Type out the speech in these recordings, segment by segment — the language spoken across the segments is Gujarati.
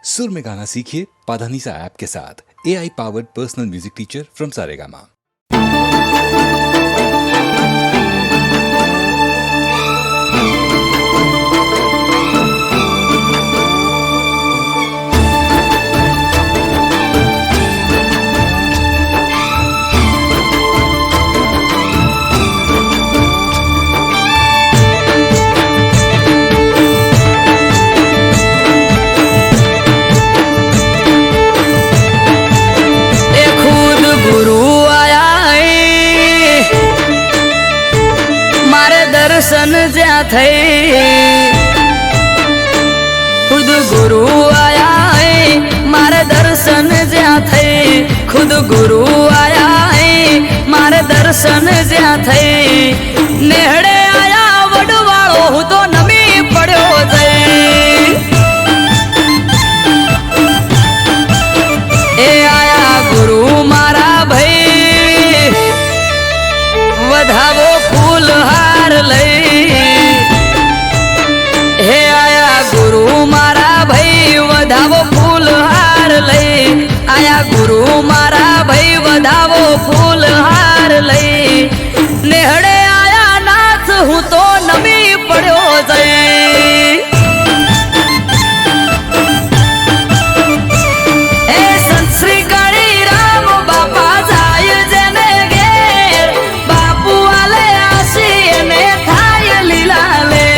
सुर में गाना सीखिए पाधानीसा ऐप के साथ। AI powered personal music teacher from Saregama. दर्शन ज्या थई खुद गुरु आया है मारे दर्शन ज्या थई खुद गुरु आया है मारे दर्शन ज्या थई नेहड़े आया वडवाळो हूँ तो नमी पड़ो जई ए आया गुरु मारा भाई वधावो फूल हार लई हे आया गुरु मारा भाई वधावो फूल हार लई आया गुरु मारा भाई वधावो फूल हार लई नेहड़े आया नाथ हूँ तो नमी पड़ो जई ए संत श्री काली राम बापा जाय जने घेर बापू आले आशी ने थाय लीला ले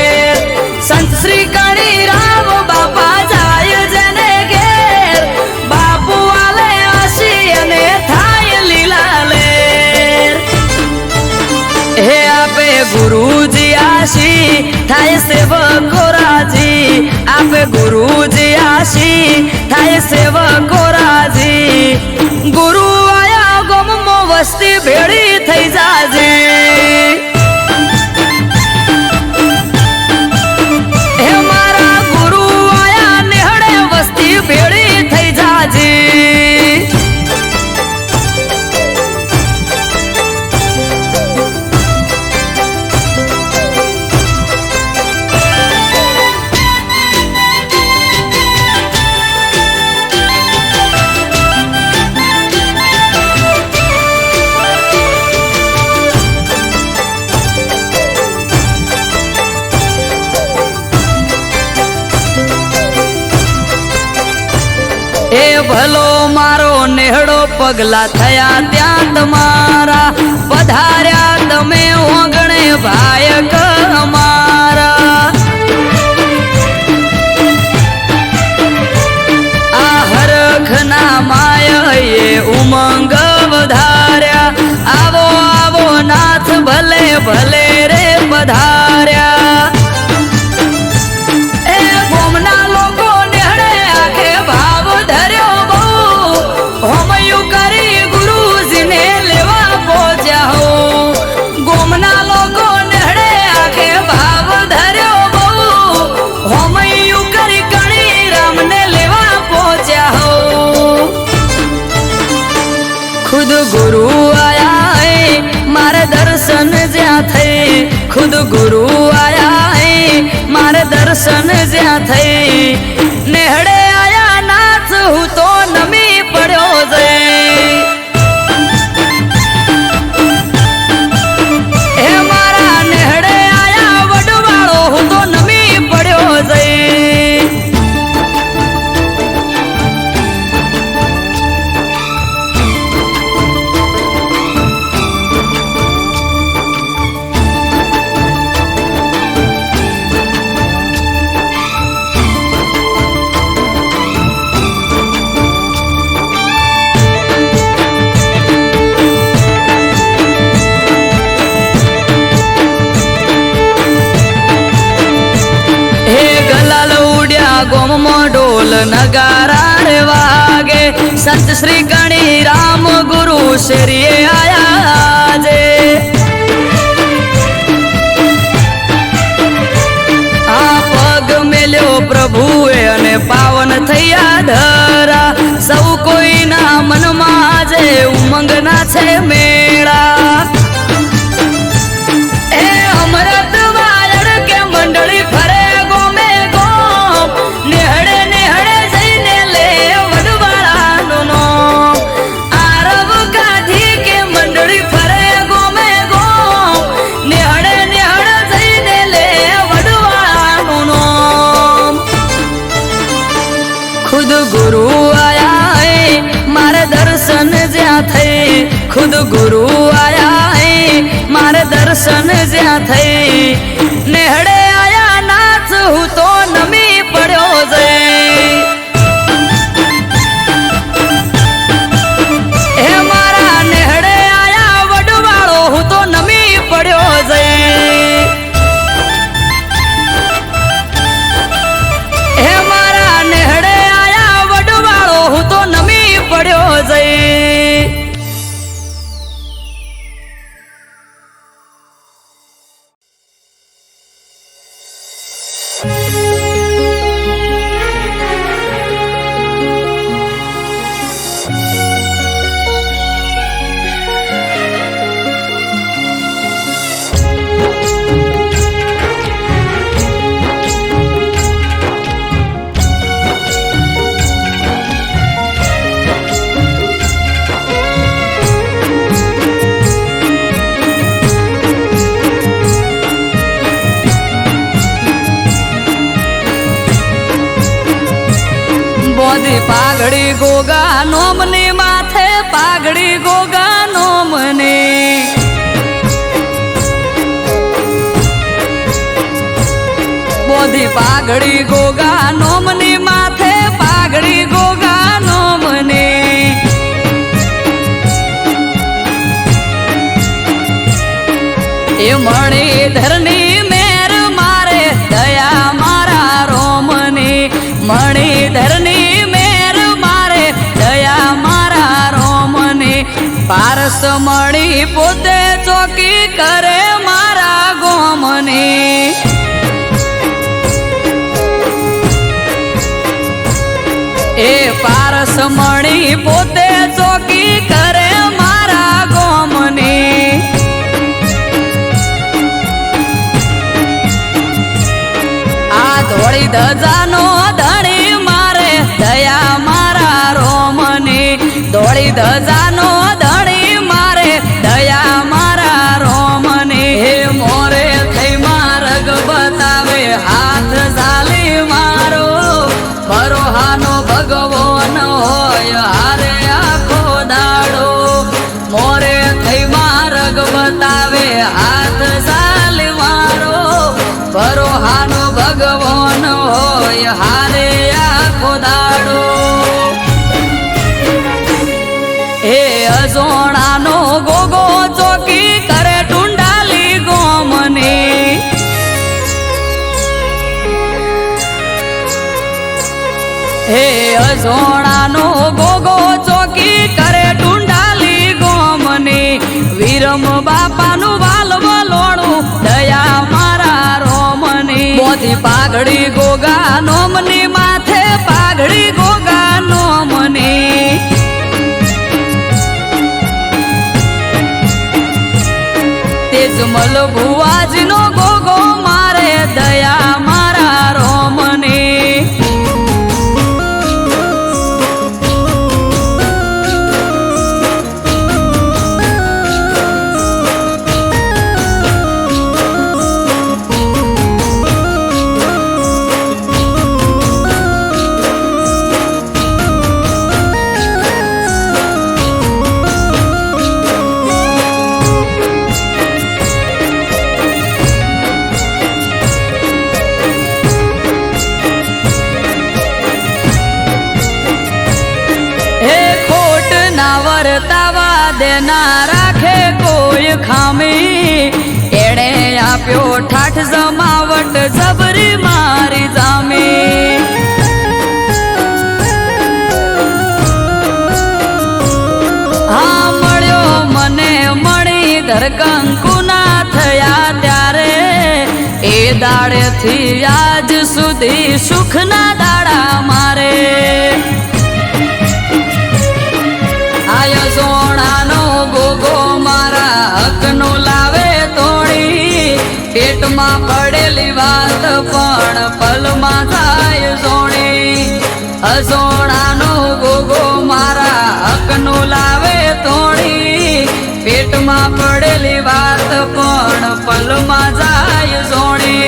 संत श्री काली राम बापा जाय जने घेर बापू आले आशी ने थाय लीला ले हे आपे गुरुजी आशी थाय सेवको राजी आपे गुरुजी आशी थाय सेवको राजी गुरु आया गमो वस्ती भेड़ी थई जाजे हे मारा गुरु आया नेहड़े वस्ती भेड़ी थई जाजे ए भलो मारो नेहड़ो पगला थया त्या तमारा पधार्या तमे ओगणे भायक हमारा आ हरखना माय ये उमंग वधार्या आवो आवो नाथ भले भले रे पधार्या ए गोमना लोगो नेहड़े आखे भाव धर्यो बहु हमयु करी गुरुजी ने लेवा पहुंचा हो गोमना लोगो नेहड़े आखे भाव धर्यो बहु हमयु करी कणी राम ने लेवा पहुंचा हो खुद गुरु आया है मारे दर्शन ज्या थई खुद गुरु आया है मारे दर्शन ज्या थई नेहड़े आया नाथ हूँ तो नमी पड़ो जई हे मारा नेहड़े आया वडवाळो हूँ तो नमी पड़ो जई गोमो ढोल नगारा रे वागे संत श्री कणी राम गुरु श्री आया जे आ पग मेल्यो प्रभुए अने पावन थया धरा सौ कोई ना मन माजे उमंग ना छे मेळा ए अमृत वायड़ के मंडली फरे गोमे गोम नेहड़े नेहड़े जईने खुद गुरु आया है मारे दर्शन ज्या थे खुद गुरु आया है मारे दर्शन ज्या थे नेहड़े आया नाच हूँ तो नमी पड़ो जे हे मारा नेहड़े आया वडवाड़ो हूँ तो नमी पड़ो जे हे मारा नेहड़े आया वडवाड़ो हूँ तो नमी पड़ो जे पागड़ी गोगा नोमने माथे पागड़ी गोगा नोमने बोधी पागड़ी गोगा नोमने माथे पागड़ी गोगा नोमने ये मणि धरनी मेर मारे दया मारा रोमने मणि धरनी पारस मणि पोते चौकी करे मारा गोमने ए पारस मणि पोते चौकी करे मारा गोमने आ धोड़ी धजानो धणी मारे दया मारा रोमने धोड़ी धजानो दया मारा रोमने हे मोरे थई मार्ग बतावे हाथ झाली मारो बरोहानो भगवान होय हारे आखो दाड़ो मोरे थई मार्ग बतावे हाथ झाली मारो बरोहानो भगवान होय हारे आखो दाड़ो हे अजोणानो गोगो चौकी करे टुंडाली गोमने हे अजोणानो गोगो चौकी करे टुंडाली गोमने वीरम बापानु वालव लोणु दया मारा रोमने बोधी पागड़ी गोगा नोमनी माथे पागड़ी गोगा नोमने तेजमल भुवाजी नो गोगो मारे दया मारा रोमने वर्तावा देना राखे कोई खामी एड़े आप्यो ठाठ जमावट जबरी मारी जामी हाँ मळ्यो मने मणिधर कंकु ना थया त्यारे ए दाड़े थी आज सुधी सुख ना दाड़ा मारे आयो सोनानो गोगो मारा हक नो लावे तोड़ी पेट में पड़ेली बात पण पल में थाय सोनी सोनानो गोगो मारा हक नो लावे तोड़ी पेट में पड़ेली बात पण पल में जाय सोनी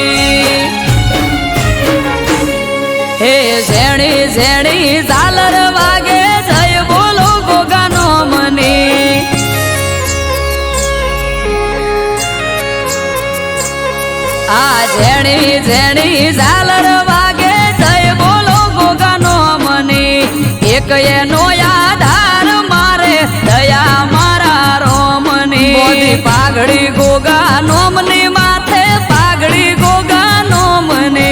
हे जेणी ઝેણી ઝાલર વાગે જય બોલો ગોગાનો મને આ ઝેણી ઝેણી ઝાલર વાગે જય બોલો ગોગાનો મને એક એનો આધાર મારે દયા મારા રોમની બોધી પાઘડી ગોગા નોમની માથે પાઘડી ગોગા નોમને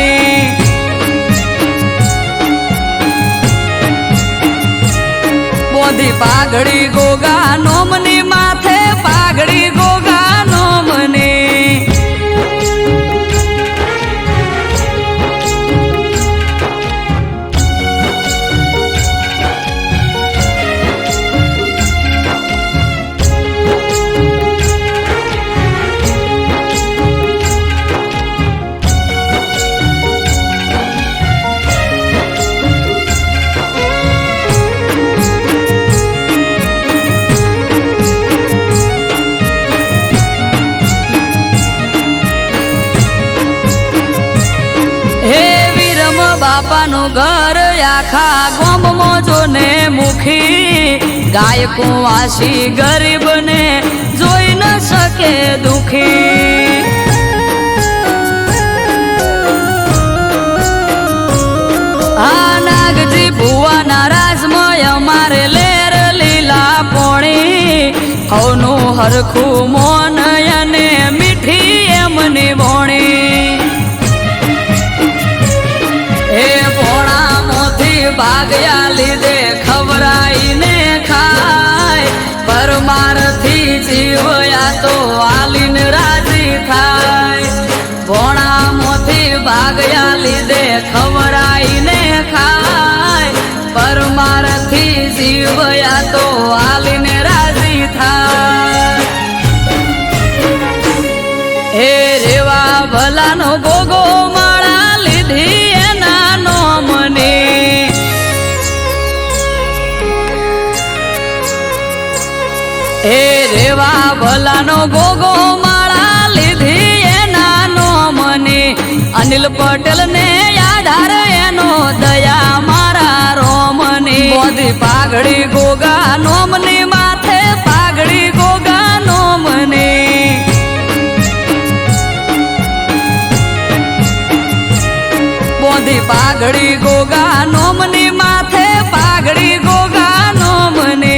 બોધી પાઘડી ગોગા નોમની માથે પાઘડી ગોગા નોમને બાપાનું ઘર આખા ગોમમાં જોને મુખી ગાયકો વાસી ગરીબને જોઈ ન શકે દુખી આ નાગજી ભુવાના રાજમય અમારે લેર લીલા પોણી હવનું હરખું મોન અને મીઠી એમની બોણી હે પોણા મોથી ભાગ્યા લીધે ખવરાઈને ખાય પરમારથી જીવયા તો આલીને રાજી થાય પોણા મોથી ભાગ્યા લીધે ખવરાઈને ખાય પરમારથી જીવયા તો આલીને રાજી થાય હે રેવા ભલાનો ગોગો માળા લીધી હે રેવા ભલાનો ગોગો માળા લીધી એના નો મને અનિલ પટેલ ને આધાર એનો દયા મારા રોમની બોધી પાઘડી ગોગા નોમની માથે પાઘડી ગોગા નોમને બોધી પાઘડી ગોગા નોમની માથે પાઘડી ગોગા નોમને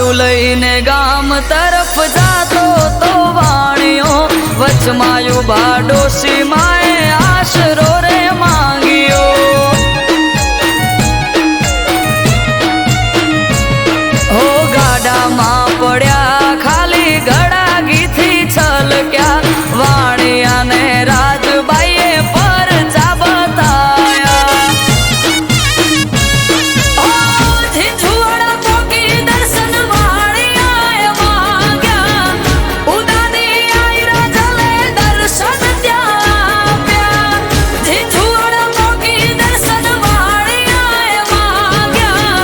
ભાડું લઈને ગામ તરફ જાતો તો વાણિયો વચમાં ઉભા ડોશી માએ આશરો રે માંગ્યો. હો ગાડામાં પડ્યા ખાલી ગળાગીથી છલક્યા વાણિયાને રાજબાઈએ પરચા બતાયા. ઓ ઝીંઝુવાડા પોકી દર્શન વાણિયાએ માંગ્યા ઉદાની આયરા જલે દર્શન ત્યાં આપ્યા. ઝીંઝુવાડા પોકી દર્શન વાણિયાએ માંગ્યા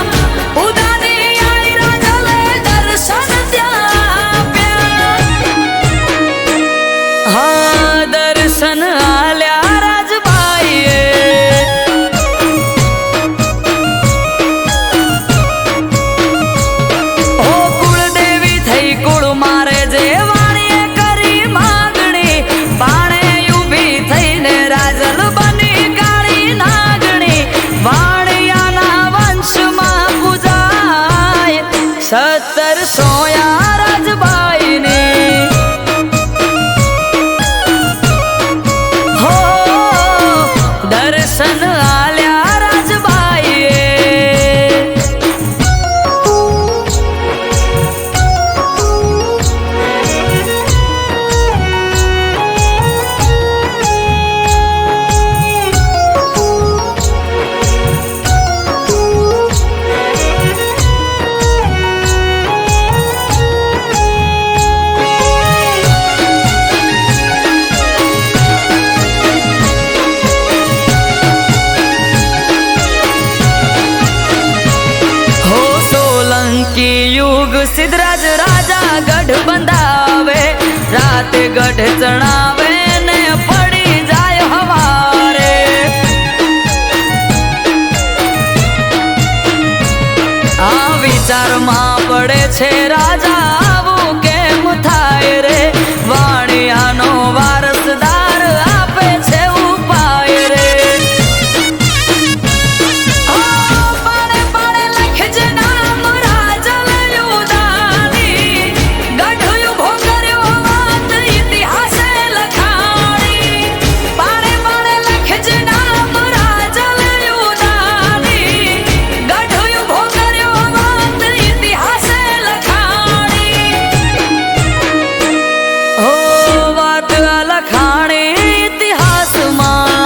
ઉદાની આયરા જલે દર્શન ત્યાં આપ્યા. હા દર્શન આલ્યા રાજબાઈએ. ઓ કુળદેવી થઈ કુળ મારે જે વાણીએ કરી માગણી બાણે ઊભી થઈને રાજલ બની કાળી નાગણી. વાણિયાના વંશમાં પૂજાય 1700 રાજબાઈની. હો દર્શન આલ્યા રાજબાઈએ. હો સોલંકી યુગ સિદ્ધરાજ રાજા ગઢ બંધાવે રાતે ગઢ ચણાવે ને પડી જાય હવારે. આ વિચારમાં પડે છે રાજા આવું કેમ થાય રે. વાણિયાનો વારસદાર આપે છે ઉપાય રે. પાડે પાડે લખજે નામ રાજલ ઉદાની ગઢ ઉભો કર્યો વાત ઇતિહાસે લખાણી. પાડે પાડે લખજે નામ રાજલ ઉદાની ગઢ ઉભો કર્યો વાત ઇતિહાસે લખાણી. હો વાત લખાણી ઇતિહાસમાં.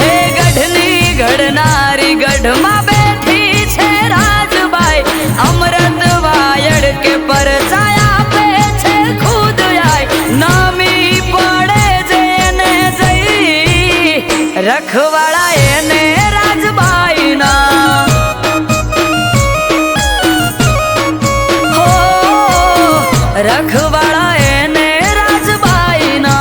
હે ગઢની ઘડનારી ગઢમાં બેઠી છે રાજબાઈ. અમૃત વાયડ કે પરચાય આપે છે ખુદ આય. નામી પડે જેને જઈ રખવાળા એને રાજબાઈના. હો રખવાળા એને રાજબાઈના.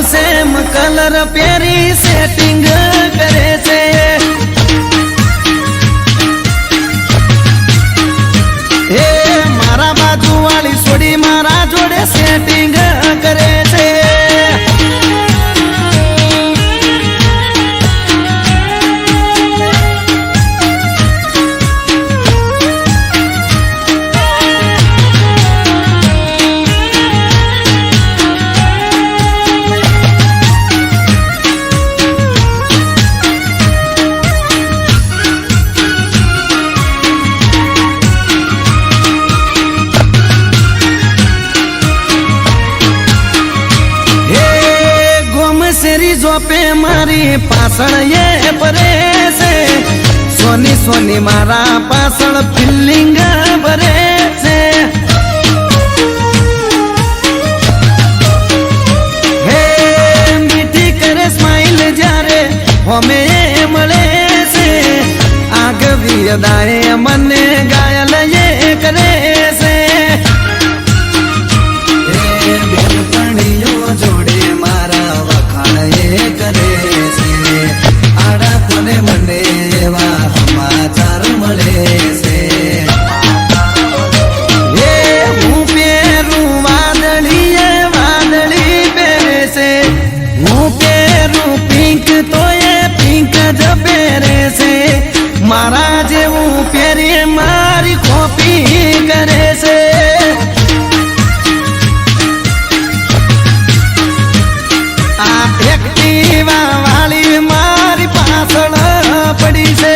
સેમ કલર પહેરી સેટિંગ કરે છે. હે મારા બાજુ વાળી છોડી મારા જોડે સેટિંગ કરે છે. જોપે મારી પાછળ એ ભરે છે. સોની સોની મારા પાછળ ફિલિંગ ભરે છે. હે મીઠી કરે સ્માઈલ જ્યારે હોમે મળે છે. આગવી અદાએ મને ઘાયલ એ કરે છે. બેનપણીઓ જોડે મારા વખાણ એ કરે છે. આડા તને મને એવા સમાચાર મળે છે. એ હું પહેરું વાદળી એ વાદળી પહેરે છે. હું પહેરું પિંક તો એ પિંક જ પહેરે છે. મારા જેવું પહેરી મારી કોપી કરે છે. આ એક્ટિવા વાળી મારી પાછળ પડી છે.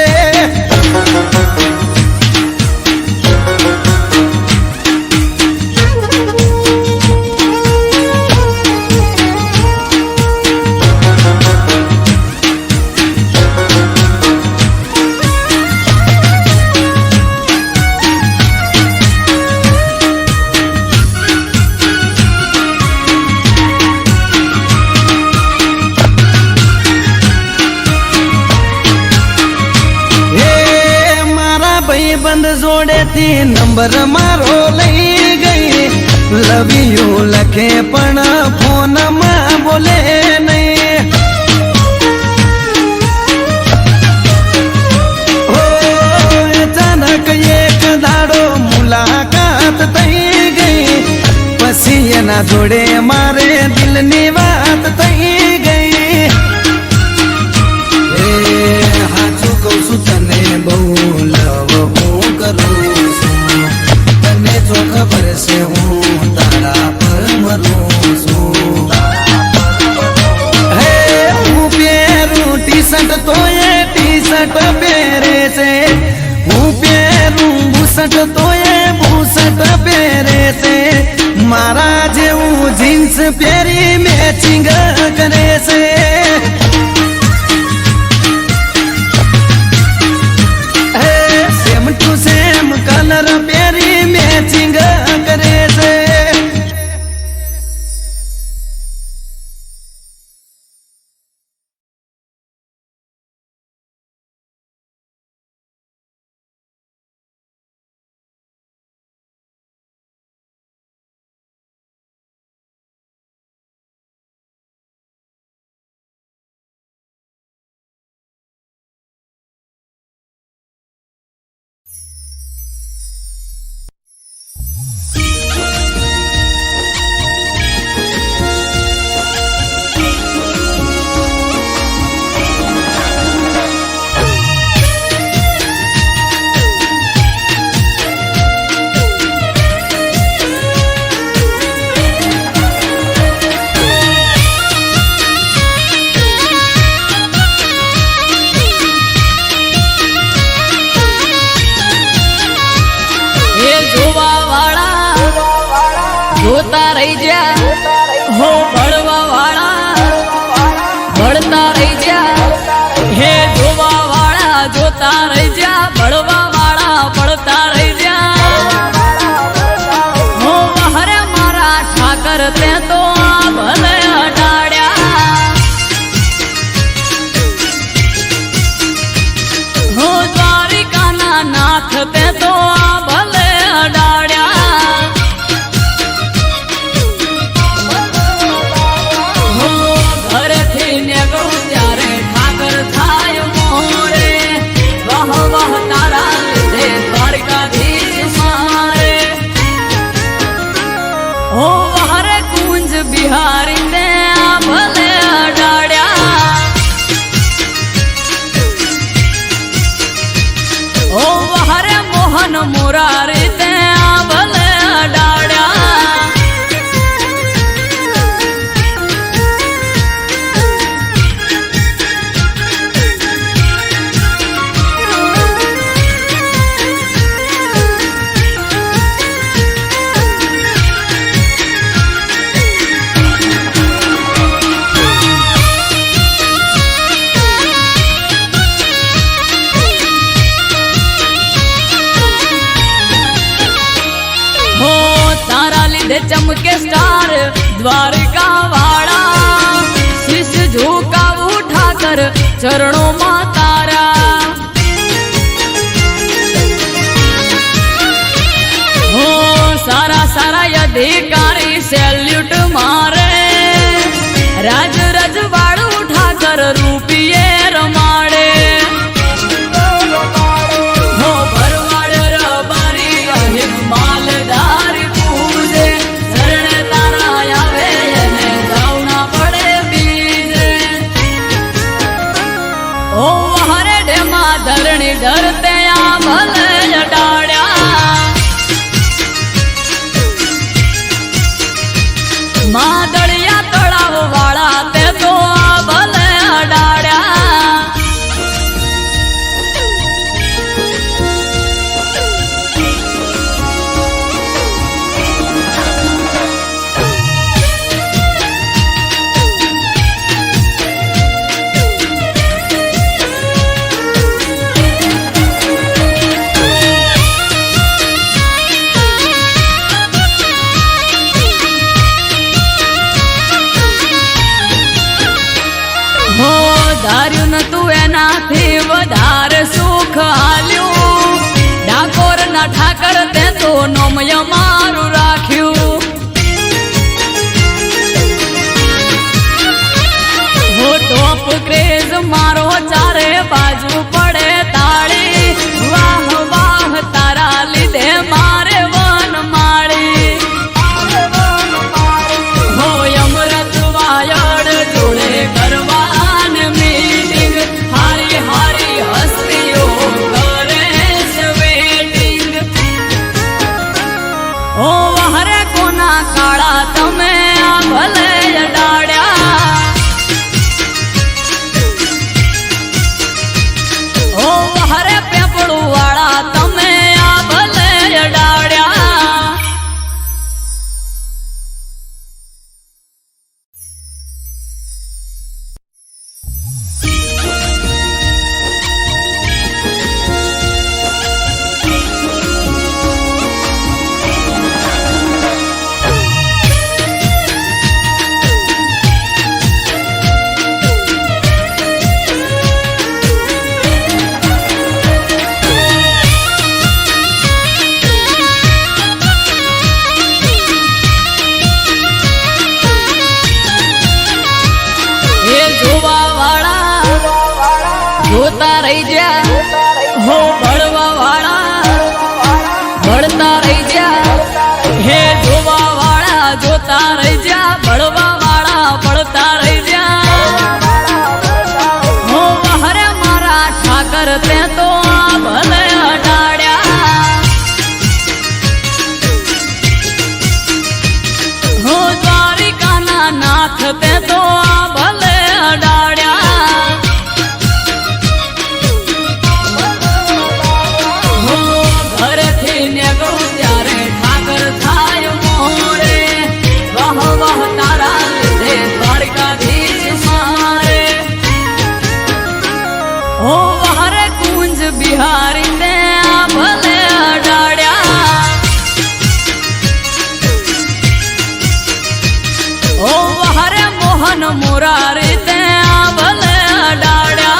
બંધ જોડેથી નંબર મારો લઈ ગઈ. લવ યુ લખે પણ ફોનમાં બોલે નહીં. ઓ અચાનક એક દાડો મુલાકાત થઈ ગઈ. પછી એના જોડે મારે દિલની વાત થઈ ગઈ. હાચું કહું છું તને બહુ લવ હું કરું છું. તને જો ખબર છે હું તારા પર મરું છું. હે હું પહેરું ટી શર્ટ તો એ ટી શર્ટ પહેરે છે. હું પહેરું બુશર્ટ તો એ બુશર્ટ પહેરે છે. મારા જેવું જીન્સ પહેરી મેચિંગ કરે છે. સેમ ટુ સેમ કલર પહેરી મેચિંગ કરે છે. જોતા રહી જા હો ભણવા વાળા ભણતા રહી જા. હે જોવા વાળા જોતા રહી જા. ભણવા વાળા ભણતા રહી જા. હો હરે મારા ઠાકર તે તો ભલે અડાડ્યા. હો દ્વારિકાના નાથ તે તો ભલે અડાડ્યા. हो हरे कुंज बिहारी ने भले डाड्या हो हरे मोहन मुरारी ते भले डाड्या चमके स्टार द्वारका वाड़ा शीश झुका उठाकर चरणों में तारा हो सारा सारा अधिकारी सैल्यूट मारे राज रजवाड़ उठाकर रूपिये रमाड़े हो भरवाड़ रबारी अहिम मालदार धरणी डरते भले डाड्या मादड़िया तड़ाव वाला ते तो भले डाड्या धार्यु न तू एनाथी वधारे सुख आल्यू डाकोर न ठाकर ते तो नोमय मारू राख्यू हो टॉप क्रेज मारो चारे बाजू पड़े ताड़ी वाह वाह तारा लीधे मारे वन माड़ी हो अमृत वायड़ जोड़े करवा काड़ा तमे भले डाड्या ओ हरे पेपड़ू वाला तमे भले डाड्या जोता रही जा हो बड़वा वाला बढ़ता रही जा हे जोवा वाला जोता रही जा बड़वा वाला बढ़ता रही जा हो हरे मारा ठाकर ते तो भले डाड्या हो द्वारिका ना नाथ ते तो भले डाड्या बिहारी ने भले डाड्या ओ हरे मोहन मुरारी ते भले डाड्या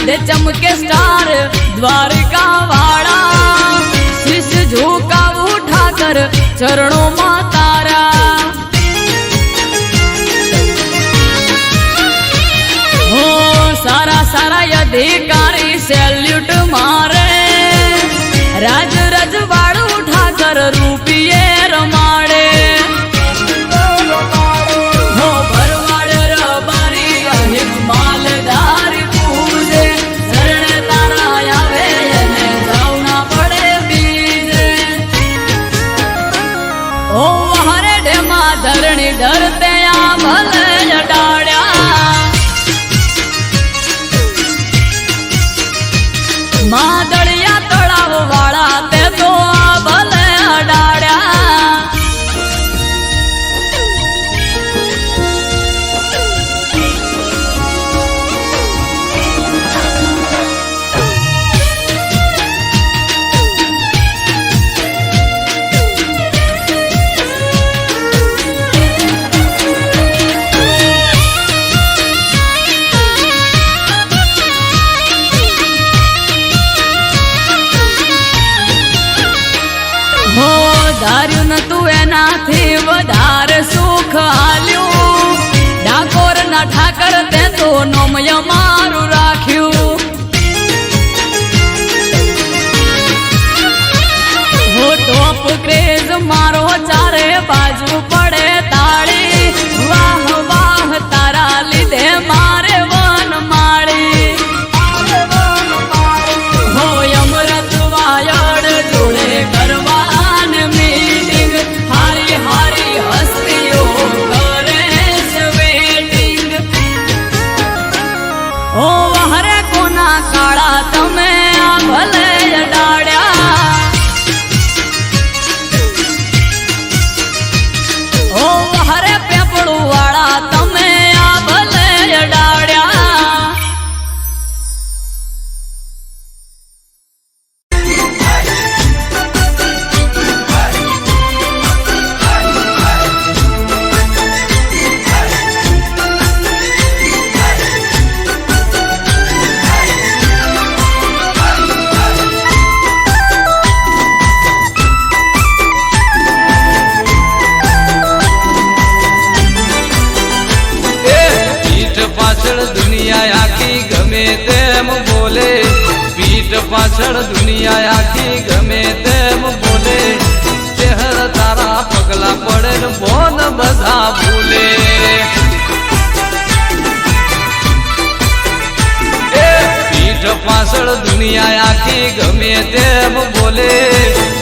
दे चमके स्टार द्वारिका वाला, शीश झुका उठाकर चरणों में तारा। हो सारा सारा अधिकारी सैल्यूट मारे, राज रजवाड़ उठाकर रूपिये रमाड़े। हो भरवाड़ रबारी अहिक मालदारी पूजे, शरण तारा आवे ने जावना पड़े बीजे। ओ हरे डेमा धरणी डरते आ भले डाड़्या, मादड़िया तड़ाव वाला ते तो आ भले डाड़्या। हो धार्यु न तू एनाथी वधारे सुख आल्यू, डाकोर न ठाकर ते तो नोमय मारू राख्यू। हो टॉप क्रेज मारो चारे बाजू पड़े ताड़ी, वाह वाह तारा लीधे मारे वन माड़ी। हो अमृत वायड़ जोड़े करवान मीटिंग, हारी हारी हस्तियों करे वेटिंग। ओ हरे कोना काड़ा तमे आ भले डाड़्या, ओ हरे पेपड़ू वाला तमे आ भले डाड़्या। पीठ पाछળ दुनिया आखी गमे तेम बोले, पीठ पाछળ दुनिया आखी गमे तेम बोले। चेहर तारा पगला पड़े न बोन बधा भूले। पीठ पाछળ दुनिया आखी गमे तेम बोले,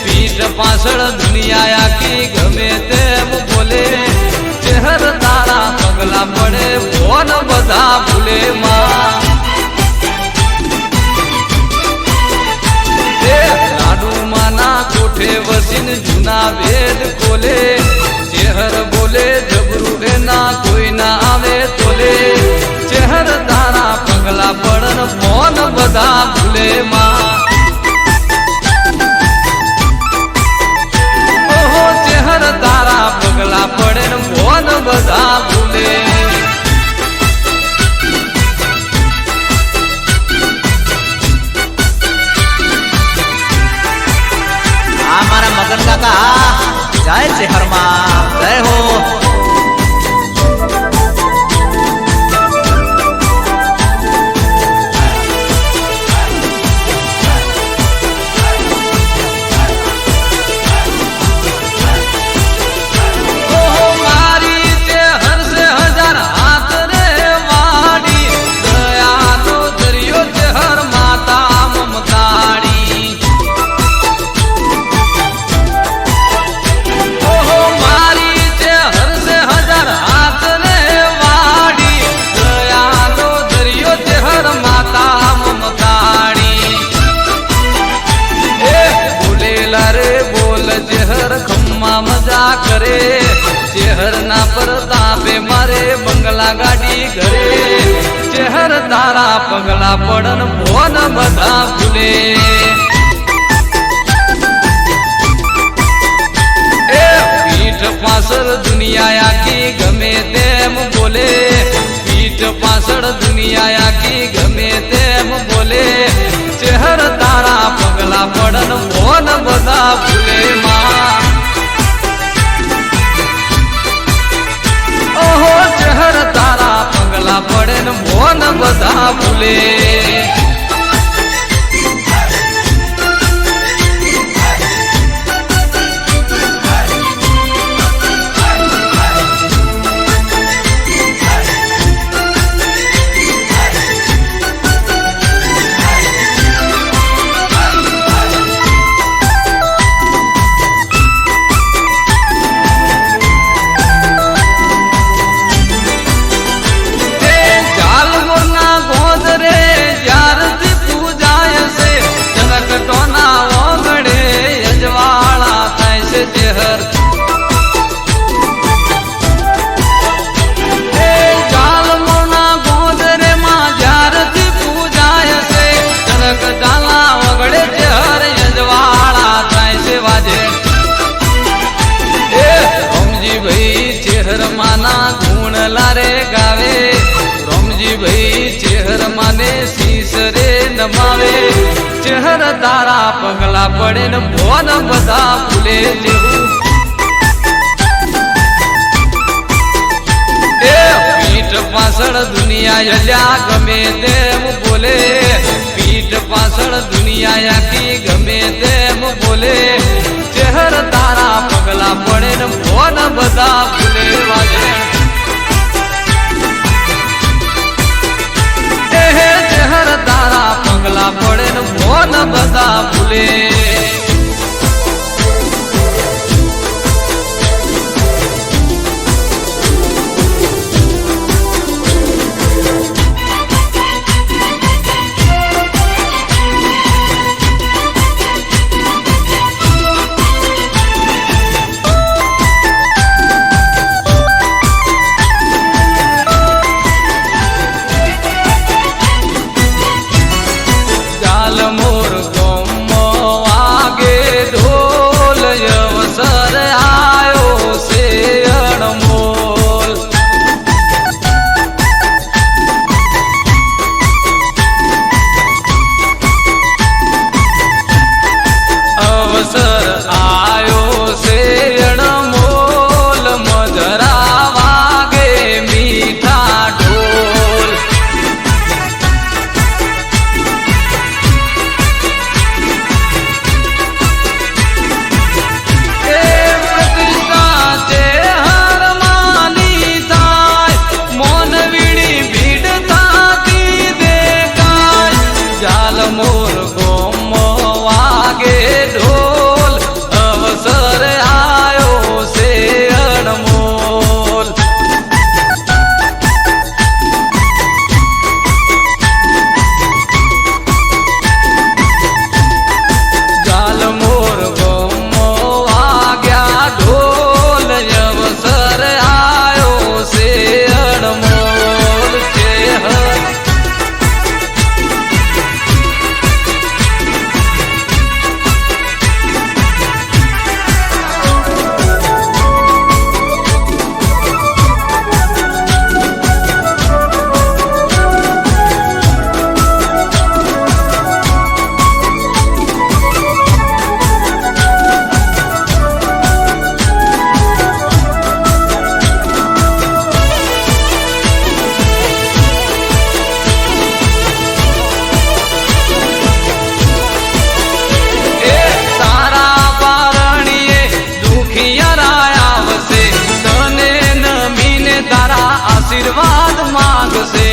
पीठ पाछળ दुनिया आखी गमे तेम बोले। चेहर तारा पगला पड़े बोन बधा भूले माँ। लाडू माना कोठे वसीन जूना वेद खोले, चेहर बोले जबरू ना कोई ना आवे तोले। चेहर तारा पगला पड़न बोन बधा भूले माँ। ओहो चेहर तारा पगला पड़े न बोन बधा भूले। हमारा मगन काका जय चेहर माँ जय हो। करे चेहर ना परतापे मारे बंगला गाड़ी घरे चेहर तारा पगला पड़न भोन बधा फूले पीठ पासर दुनिया आखी गमे तेम बोले पीठ पासर दुनिया आखी गमे ते તેમ બોલે ચહેર તારા પગલા પડન મોન બધા ભૂલે માં ઓહો ચહેર તારા પગલા પડે ને મોન બધા ભૂલે નમાવે ચહેર તારા પગલા પડે ને મોન બધા ભૂલે જેવું એ પીઠ પાછળ દુનિયા અલ્યા ગમે તેમ બોલે પીઠ પાછળ દુનિયા આખી ગમે તેમ બોલે ચહેર તારા પગલા પડે ને મોન બધા ભૂલે વાજે ચહેર તારા પગલા પડે ને મોન બધા ભૂલે આશીર્વાદ માંગશે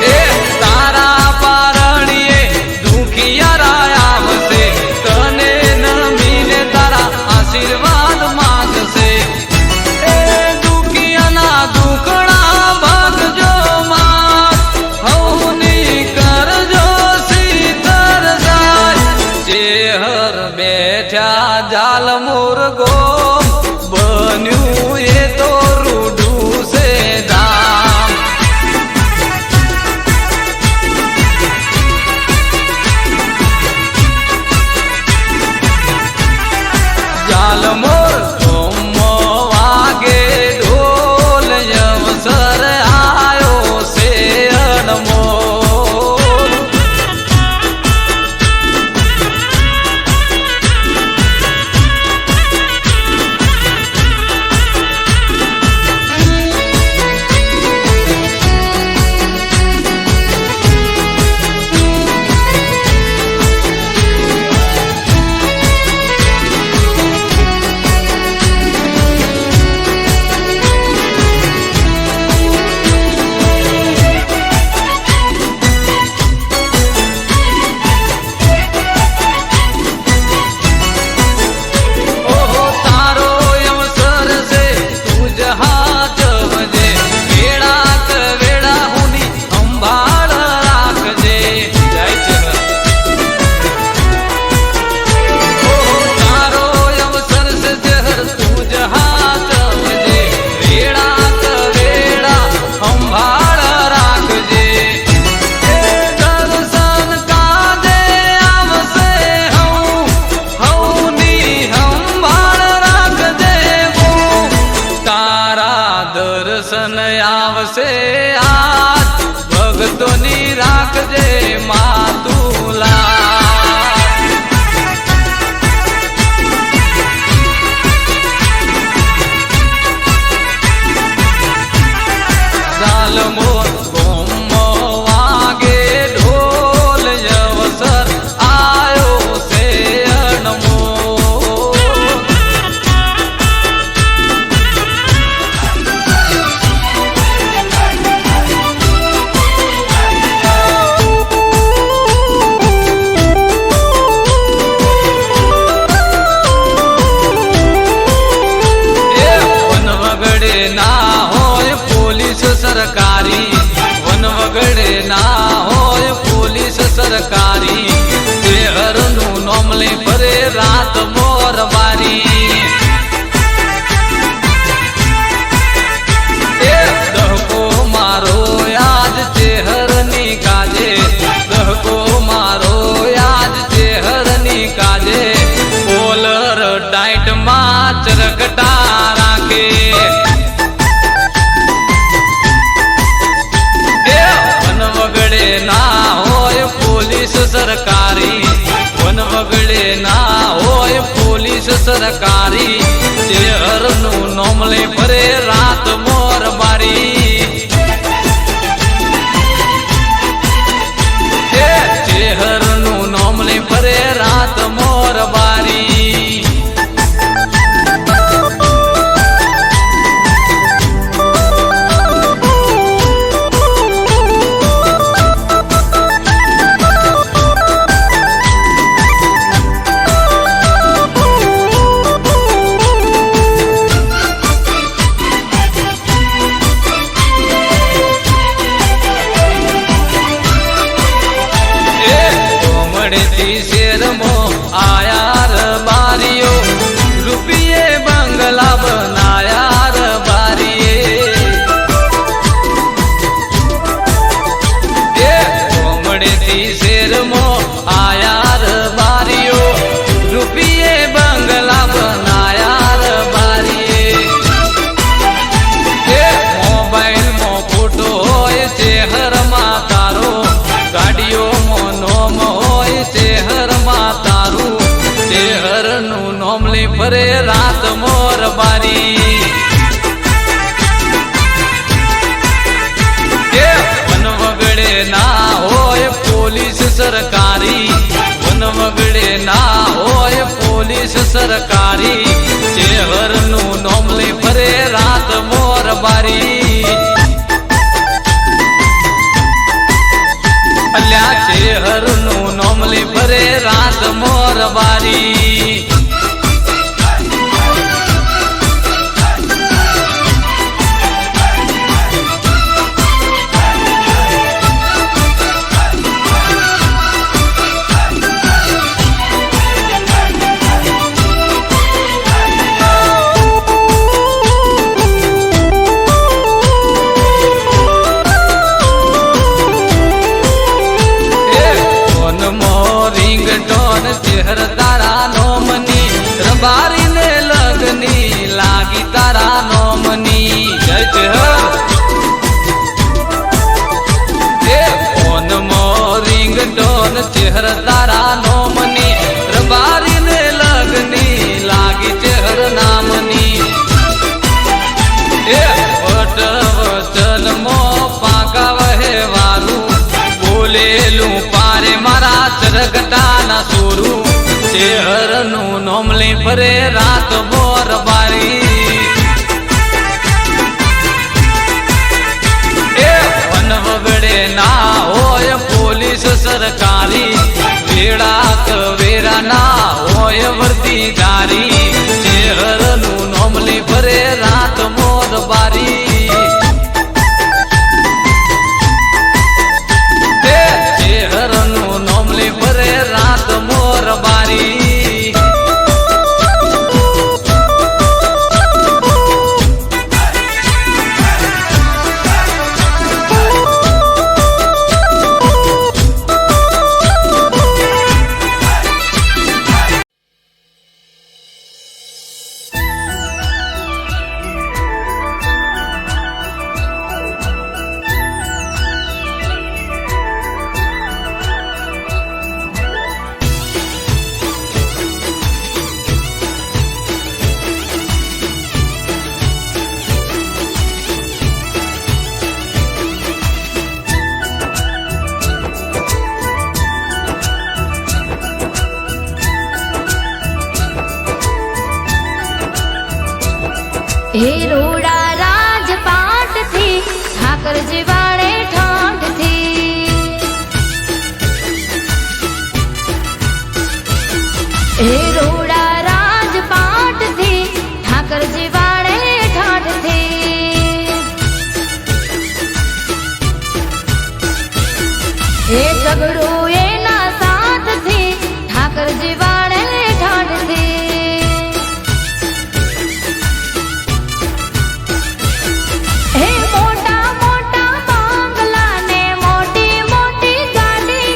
એ તારા પારણીએ દુખિયારા આવશે તને નમીને તારા આશીર્વાદ માંગશે એ દુખિયાના દુખડા ભાગજો માં હવની કરજો સીતર જાય ચેહર બેઠા જાલ મુરગો બન્યું એ તો રૂડું છે ધામ જાલ મોર વાગે ઢોલ અવસર આ આવશે આજ ભગતોની રાખજે માતુલા ઝાલમો ગોમો વાગે ઢોલ અવસર આયો છે અણમો સરકારી વન વગડે ના હોય પોલીસ સરકારી શહેરનું નોમ લઈ ફરે રાત મોર બારી દહકો મારો યાદ ચેહરની કાજે દહકો મારો યાદ ચેહરની કાજે કોલર ટાઈટમાં ચરકટા રાખે ના હોય પોલીસ સરકારી વન વગડે ના હોય પોલીસ સરકારી શહેરનું નોમ લઈ ફરે રાત મોર બારી શહેરનું નોમ લઈ ફરે રાત મોર બારી શેરમો આયાર બારીઓ રૂપિયે બંગલા બનાયાર બારીએ કોમડેથી શેરમો આયાર બારીઓ રૂપિયે બંગલા બનાયાર બારીએ મોબાઈલમાં ફોટો હોય ચહેરમાં તારો ગાડીઓમાં નોમ શહેરમાં તારું શહેરનું નોમ લઈ ફરે રાત મોર બારી વન વગડે ના હોય પોલીસ સરકારી વન વગડે ના હોય પોલીસ સરકારી શહેરનું નોમ લઈ ફરે રાત મોર બારી અલ્યા શહેરનું નોમ લઈ ફરે રાત મોર બારી રિંગટોન ચહેર તારા નોમની રબારીને લગની લાગી તારા નોમની જય ચહેર ફોનમો રિંગટોન ચહેર તારા નોમની રબારીને લગની લાગી ચહેર નામની વટ વચનમો પાકા વહેવારું બોલેલું પારે મારા ચરગટાના સોરું શહેરનું નોમ લઈ ફરે રાત મોર બારી વન વગડે ના હોય પોલીસ સરકારી વેળા વેરા ના હોય વર્દીદારી શહેરનું નોમ લઈ ફરે રાત મોર બારી શહેરનું નોમ લઈ ફરે રાત મોર બારી હે રોડા રાજપાટથી ઠાકરજી વાળે ઠાઠથી હે રોડા રાજપાટથી ઠાકરજી વાળે ઠાઠથી હે સગડું એના સાથથી ઠાકરજી વાળે ઠાઠથી હે મોટા મોટા બંગલા ને મોટી મોટી ગાડી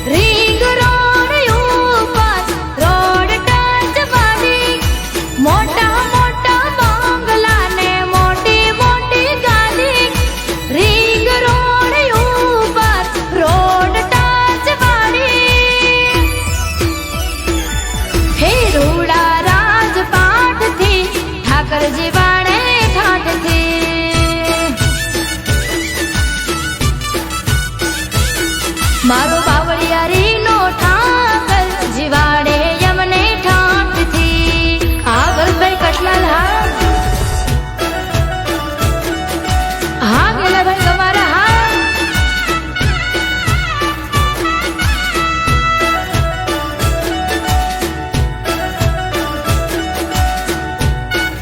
રીંગ રોડ ઉપર રોડ ટચ વાળી મોટા મોટા બંગલા ને મોટી મોટી ગાડી રીંગ રોડ ઉપર રોડ ટચ વાળી હે રોડા રાજપાટથી ઠાકરજી વાળે ઠાઠથી મારો બાવળિયારીનો ઠાકર જીવાડે યમને ઠાઠથી ભાઈ કટલાલ હા ગેલા ભાઈ તમારા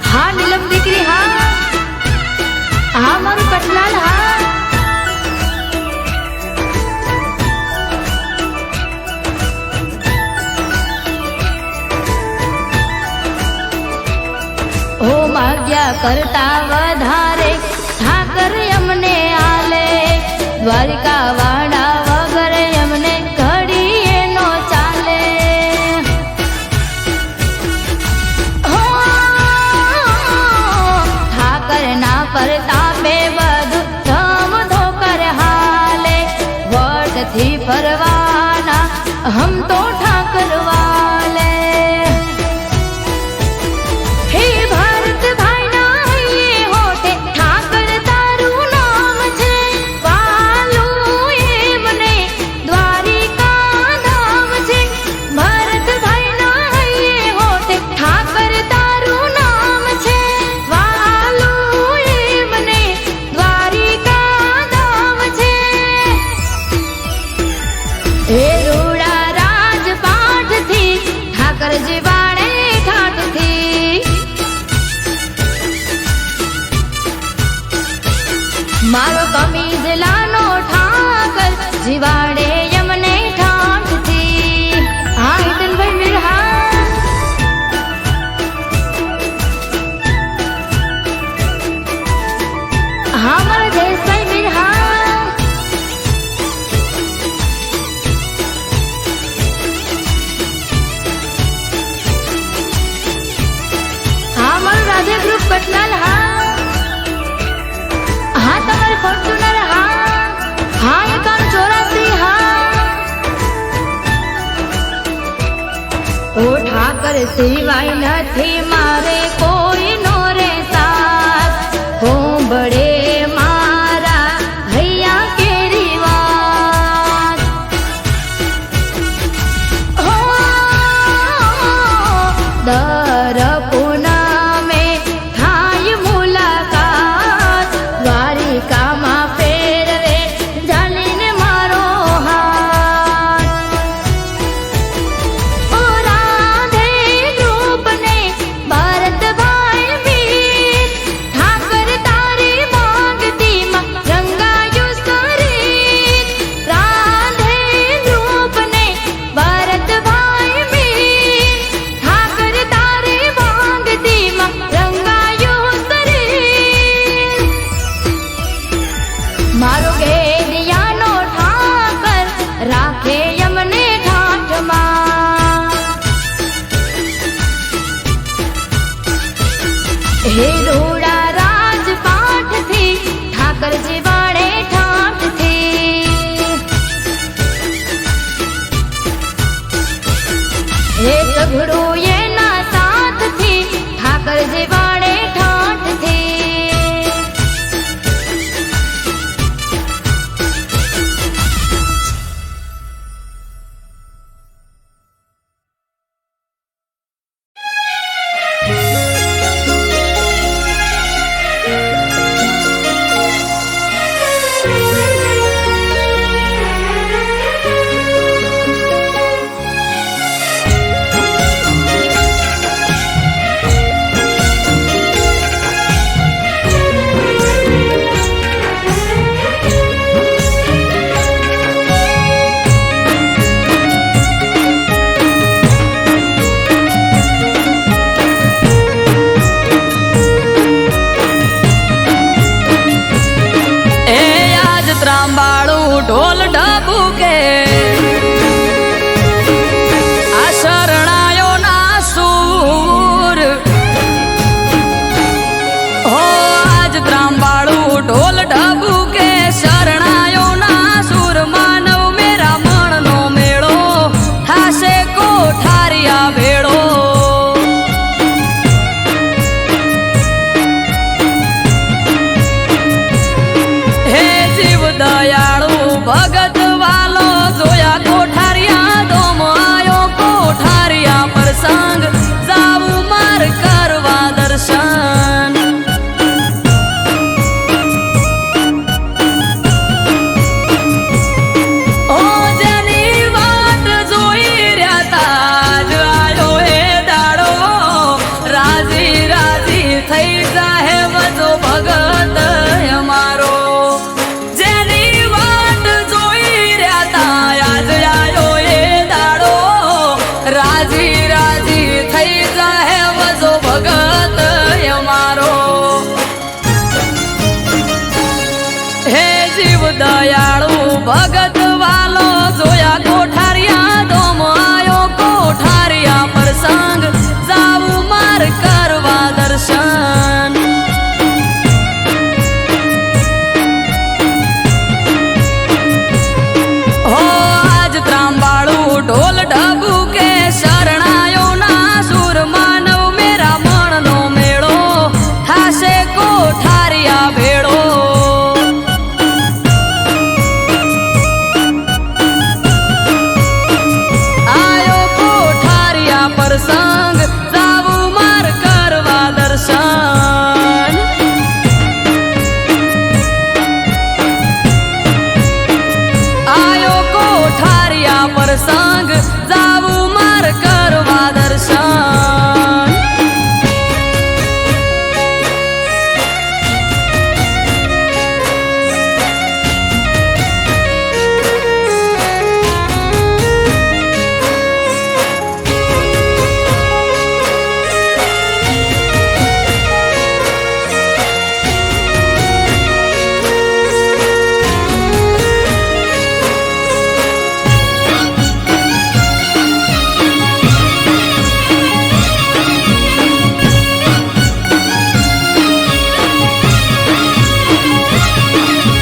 હા નીલમ દીકરી હા મારું કટલાલ હા ઓ માગ્યા કરતા વધારે ઠાકર અમને આલે દ્વારિકા વાડા વગર અમને ઘડીએ નો ચાલે હો ઠાકર ના પરતાપે બધું ધમ ધોકર હાલે વટથી ફરવાના હમ તો ઠાકર વાલે હે ભારત ભાઈ ના હૈયે હોઠે ઠાકર તારું નામ છે વાલું એમને દ્વારિકા ધામ છે ભારત ભાઈ ના હૈયે હોઠે ઠાકર તારું નામ છે વાલું એમને દ્વારિકા ધામ છે હે રોડા રાજપાટથી ઠાકરજી વાળે ઠાઠથી મારો કમીજ લાનો ઠાકર જીવાડે યમને ઠાઠથી હિતનભાઈ મીરહા મારા જયેશભાઈ મીરહા મારું રાધે ગ્રુપ કટલાલ તમારે ફોર્ચ્યુનર એકાઉન્ટ 84 ઓ ઠાકર સિવાય નથી મારે કોઈ નો રે સાથ હોંભળે મારા હૈયા કેરી વાત હો દર પૂનમે થાય મુલાકાત દ્વારિકામાં ફેરવે જાલીને મારો હાથ ઓ રાધે ગ્રુપને ભરતભાઈ વીર ઠાકર તારી માંગતીમાં રંગાયું શરીર રાધે ગ્રુપને ભરતભાઈ વીર ઠાકર તારી માંગતીમાં રંગાયું શરીર મારો ઘેડિયાનો ઠાકર રાખે યમને ઠાઠમાં હે રોડા રાજપાટથી ઠાકરજી વાળે ઠાઠથી હે સઘળું એના સાથથી ઠાકરજી વાળે ઠાઠથી કે આ શરણાયો ના સૂર હો આજ ત્રાંબાળું ઢોલ ઢબુ કે શરણાયો ના સૂર માનવ મેરા મણનો મેળો થાશે કોઠારિયા ભેળો હે જીવ દયાળુ ભગત વાલો જોયા કોઠારિયા દોમ આયો કોઠારિયા પ્રસંગ જાવું માર કરવા દર્શન ઓ જેની વાટ જોઈ રહ્યા તા જ આયો એ દાડો રાજી રાજી થઈ જાહે વજો ભગત અમારો જેની વાટ જોઈ રહ્યા તા આજ આયો એ દાડો રાજી રાજી થઈ જાહે વજો ભગત અમારો હે જીવ દયાળુ ભગત વાલો જોયા કોઠારિયા દોમ આયો કોઠારિયા પ્રસંગ જાવું માર કરવા દર્શન હો આજ ત્રાંબાળું ઢોલ ઢબુ કે શરણાયો ના સૂર માનવ મેરા મણનો મેળો થાશે કોઠારિયા ભેળો આયો કોઠારિયા પ્રસંગ જાવું માર કરવા દર્શન આયો કોઠારિયા પ્રસંગ જાવું માર કરવા દર્શન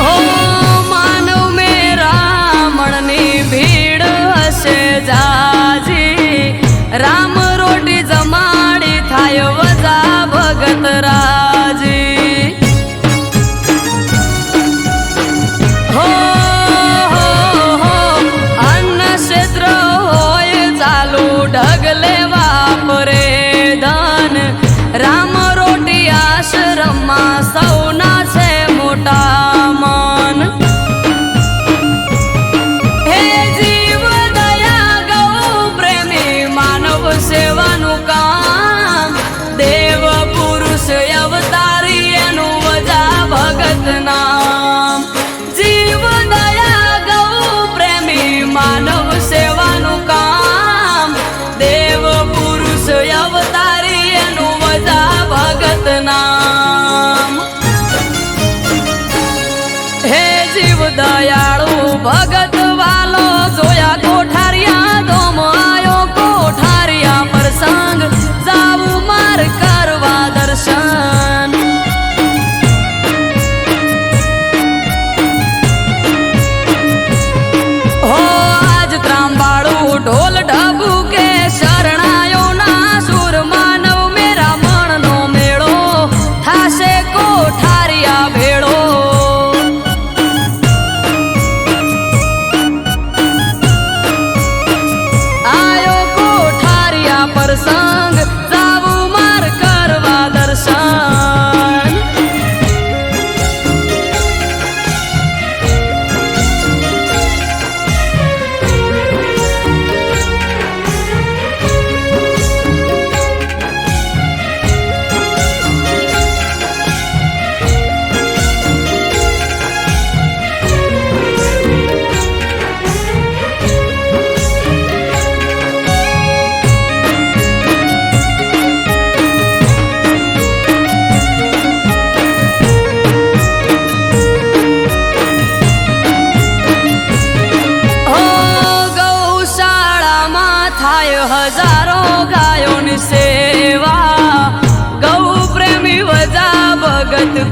ઓ માનવ મેરા મણની ભીડ હશે જાજી રામ રોટી જમાડી થાય વજા ભગત રાજી હો હો હો અન્ન ક્ષેત્ર હોય ચાલુ ઢગલે વાપરે ધન રામ રોટી આશ્રમમાં સૌના છે મોટા મન હે જીવ દયા ગૌ પ્રેમી માનવ સેવાનું કામ દેવ પુરુષ અવતારી એનું વજા ભગત નામ જીવ દયા ગૌ પ્રેમી માનવ સેવાનું કામ દેવ પુરુષ અવતારી એનું વજા ભગત નામ હે જીવ દયાળુ ભગત વાલો જોયા કોઠારિયા દોમ આયો કોઠારિયા પ્રસંગ જાવું માર કરવા દર્શન હો આજ ત્રાંબાળું ઢોલ ઢબુ કે શરણાયો ના સૂર માનવ મેરા મણનો મેળો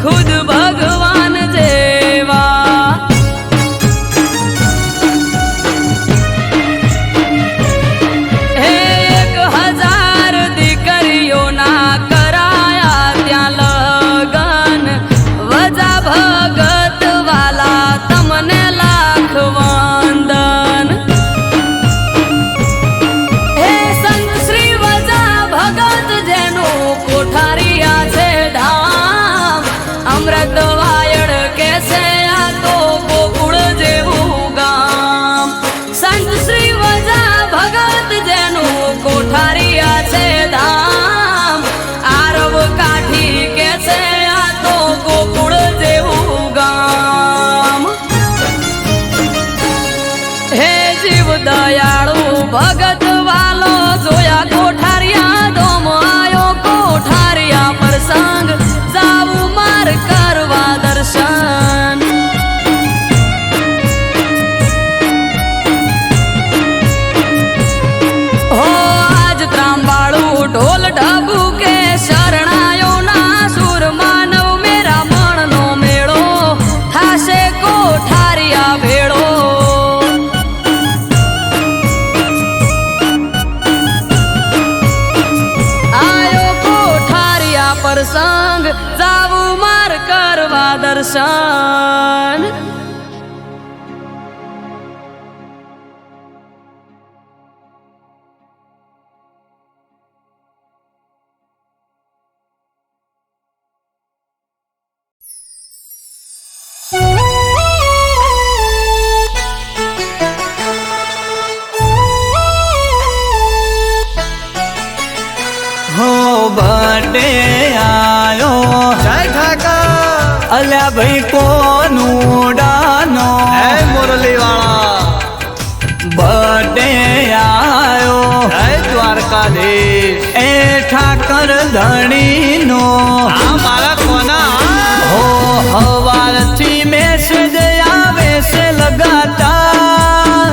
ખુદ ભગવાન જેવા હે 1000 દીકરીઓના કરાયા ત્યાં લગન વજા ભગત વાલા તમને લાખ વંદન હે સંત શ્રી વજા ભગત જેનું કોઠારિયા છે ધામ અમૃત વાયડ કે છે આ તો ગોકુળ જેવું ગામ સંત શ્રી વજા ભગત જેનું કોઠારિયા છે ધામ આરવ કાઠી કે છે આ તો ગોકુળ જેવું ગામ હે જીવ દયાળુ ભગત વાલો જોયા કોઠારિયા દોમ આયો કોઠારિયા પ્રસંગ જાવું માર કરવા દર્શન હો આજ ત્રાંબાળું ઢોલ ઢબુ કે શરણાયો ના સુર માનવ મેરા મણનો મેળો થાશે કોઠારિયા ભેળો આયો કોઠારિયા પ્રસંગ જાવું માર કરવા દર્શન હો બર્થડે આયો જય ઠાકર અલ્યા ભાઈ કોનું ડાનો હે મુરલી વાળા બર્થડે આયો જય દ્વારકાધીશ એ ઠાકર ધણીનો આ મારા કોના હો હવારથી મેસેજ આવે છે લગાતાર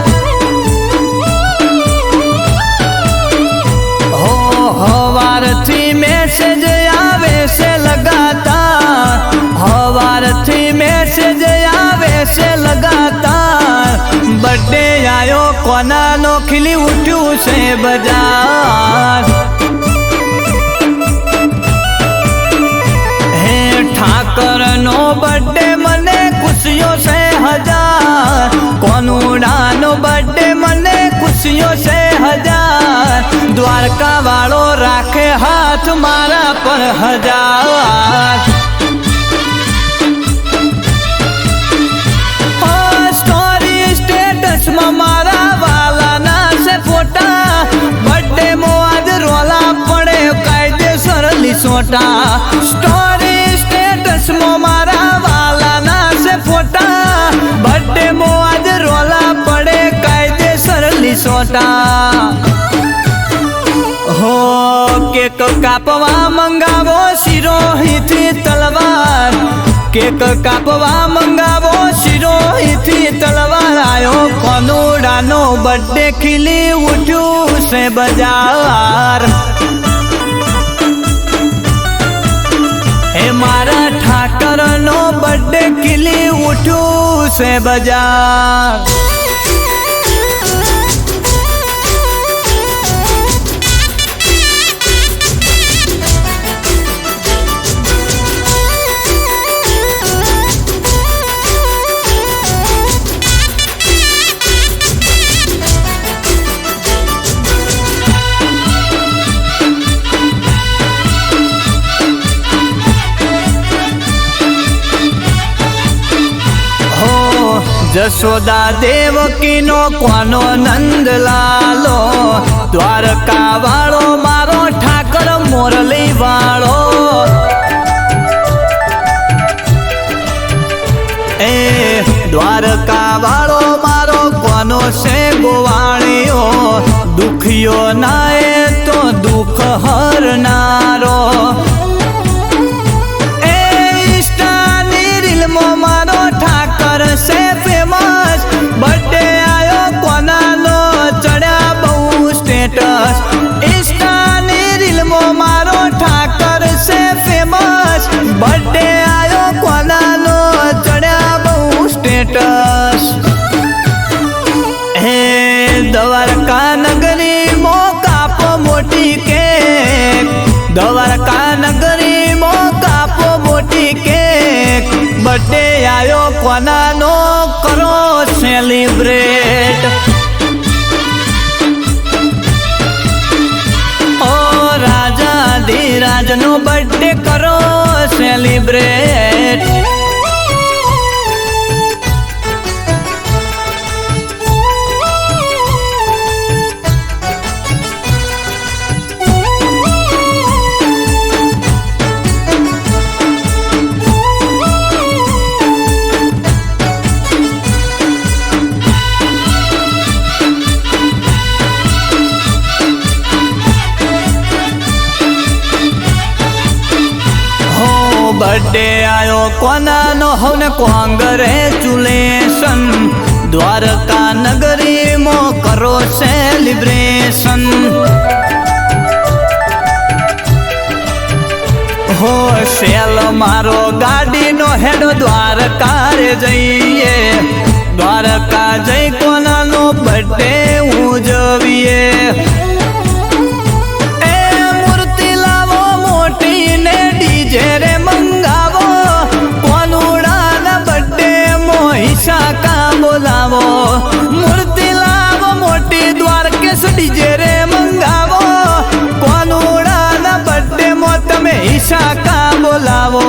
હો હવારથી મેસેજ આવે છે લગાતાર હવારથી મેસેજ આવે છે લગાતાર બર્થડે આયો કોનાનો ખીલી ઉઠ્યું છે બજાર હે ઠાકરનો બર્થડે મને ખુશીઓ છે હજાર કોનુડાનો બર્થડે મને ખુશીઓ છે હજાર દ્વારકા વાળો રાખે હાથ મારા પર હજાર સ્ટોરી સ્ટેટસમાં મારા વાલાના છે ફોટા બર્થડે માં આજ રોલા પડે કાયદેસર લીસોટા સ્ટોરી સ્ટેટસમાં મારા વાલાના છે ફોટા બર્થડે માં આજ રોલા પડે કાયદેસર લીસોટા હો કેક કાપવા મંગાવો શિરોહીથી તલવાર કેક કાપવા મંગાવો શિરોહીથી તલવાર આયો કોનુડાનો બર્થડે ખીલી ઉઠ્યું છે બજાર હે મારા ઠાકરનો બર્થડે ખીલી ઉઠ્યું છે બજાર જશોદા દેવકીનો કોનો નંદ લાલો દ્વારકા વાળો મારો ઠાકર મોરલી વાળો એ દ્વારકા વાળો મારો કોનો છે ગોવાળીઓ દુખિયો ના એ તો દુઃખ હરનારો એ ઇન્સ્ટાની રીલમાં મારો ઠાકર છે ફેમસ બર્થડે આયો કોનાનો ચડ્યા બહુ સ્ટેટસ ઇન્સ્ટાની રીલમાં મારો ઠાકર છે ફેમસ બર્થડે આયો દ્વારકા નગરી મો કાપો મોટી કેક બર્થડે આયો કોનાનો કરો સેલિબ્રેટ ઓ રાજા ધીરાજ નો બર્થડે કરો સેલિબ્રેટ બર્થડે આયો કોનાનો હવને કોંગ્રેચ્યુલેશન દ્વારકા નગરીમાં કરો સેલિબ્રેશન હો સેલ મારો ગાડીનો હેડો દ્વારકા રે જઈએ દ્વારકા જઈ કોનાનો બર્થડે ઉજવીએ જેરે મંગાવો કોનુડાના બર્થડે મોહિસા કા બોલાવો મૂર્તિ લાવો મોટી દ્વારકેશ ડીજે રે મંગાવો કોનુડાના બર્થડે મો તમે હિસા કા બોલાવો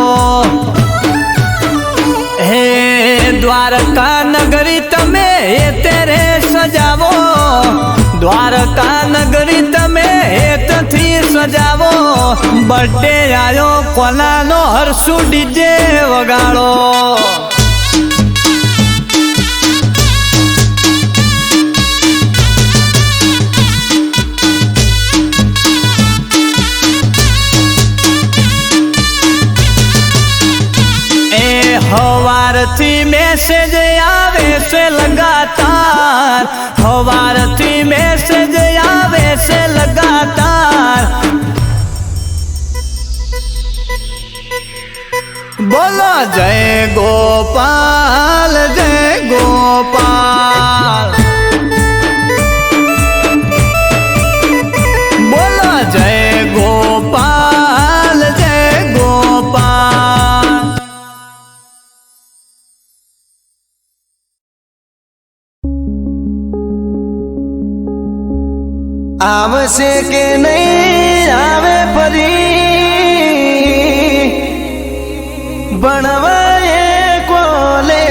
હે દ્વારકા નગરી તમે તેરે સજાવો દ્વારકા નગરી તમે હેતથી સજાવો બર્થડે આયો કોનાનો હરસુ ડીજે વગાડો હવારથી મેસેજ આવે છે લગાતાર હવારથી મેસેજ આવે છે લગાતાર બોલો જય ગોપાલ જય ગોપાલ બોલો જય ગોપાલ જય ગોપાલ આવશે કે નહીં આવે ફરી ભણવાએ કોલેજમાં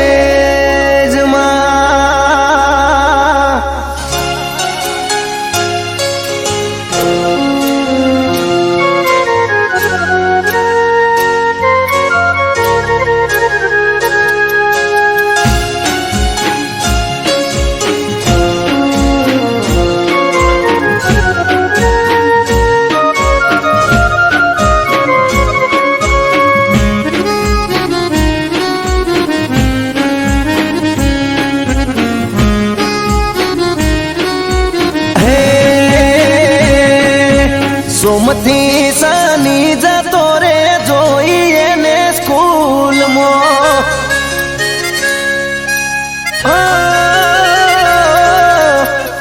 સોમથી શનિ જતો રે જોઈએ ને સ્કૂલમાં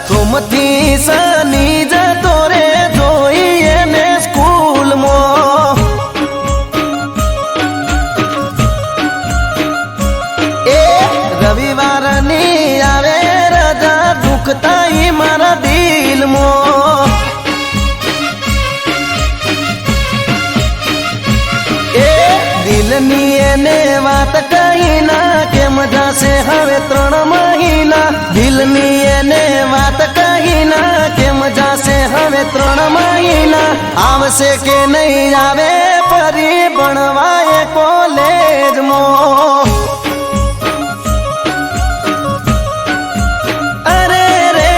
સોમથી શનિ જતો રે જોઈએ ને સ્કૂલમાં એ રવિવારની આવે રજા દુખતા મારા દિલમાં દિલની એને વાત કહી ના કેમ જાશે હવે 3 મહિના દિલની એને વાત કહી ના કેમ જાશે હવે 3 મહિના આવશે કે નહીં આવે ફરી ભણવાએ કોલેજમાં અરે રે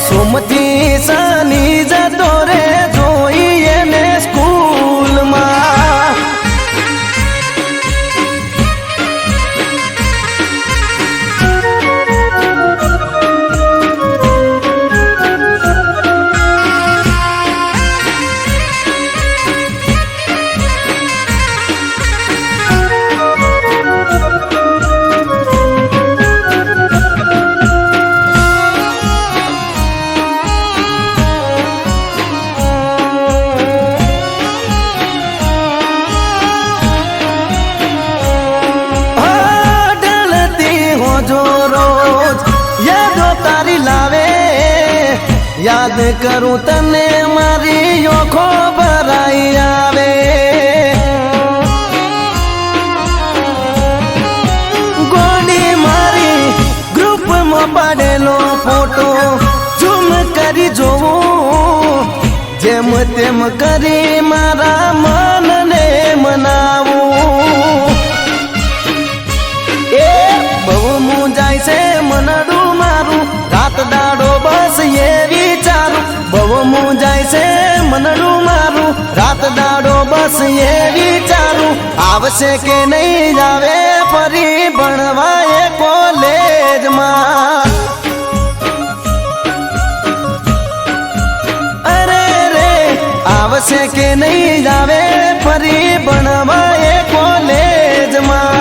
સોમથી શનિ જતો રે જોઈએ ને સ્કૂલમાં યાદ કરું તને મારી ઓખો ભરાઈ આવે ગોડી મારી ગ્રુપમાં પાડેલો ફોટો ઝૂમ કરી જોવું જેમ તેમ કરી મારા મનને મનાવું એ બહુ મુંજાય છે મનડું મારું રાત દાડો બસ એ વિચારું બહુ મુંજાય છે મનડું મારું રાત દાડો બસ એ વિચારું આવશે કે નહીં આવે ફરી ભણવા એ કોલેજમાં અરે રે આવશે કે નહીં આવે ફરી ભણવા એ કોલેજમાં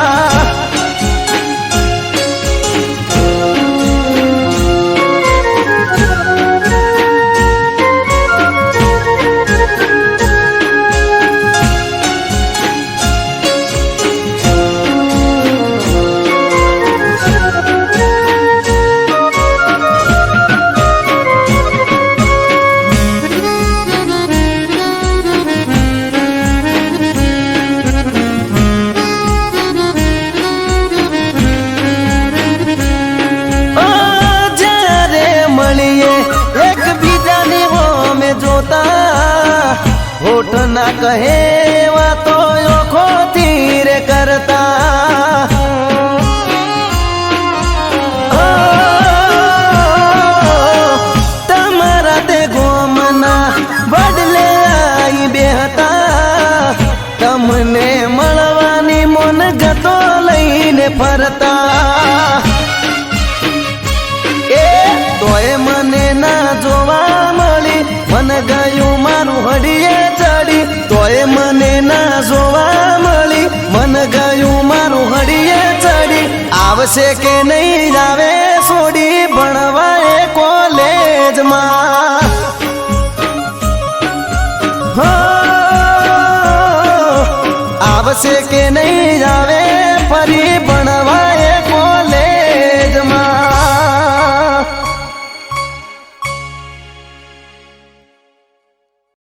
હોઠ ના કહે વાતો ઓખોથી રે કરતા તમારા તે ગોમના બદલે આઈ બેહતા તમને મળવાની મન ગતો લઈને ફરતા એ તોય મને ના જોવા મળી મન ગયું મારું હડીએ ચડી તોય મને ના જોવા મળી મન ગયું મારું હડીએ ચડી આવશે કે નહીં આવે છોડી ભણવા એ કોલેજમાં આવશે કે નહીં આવે ફરી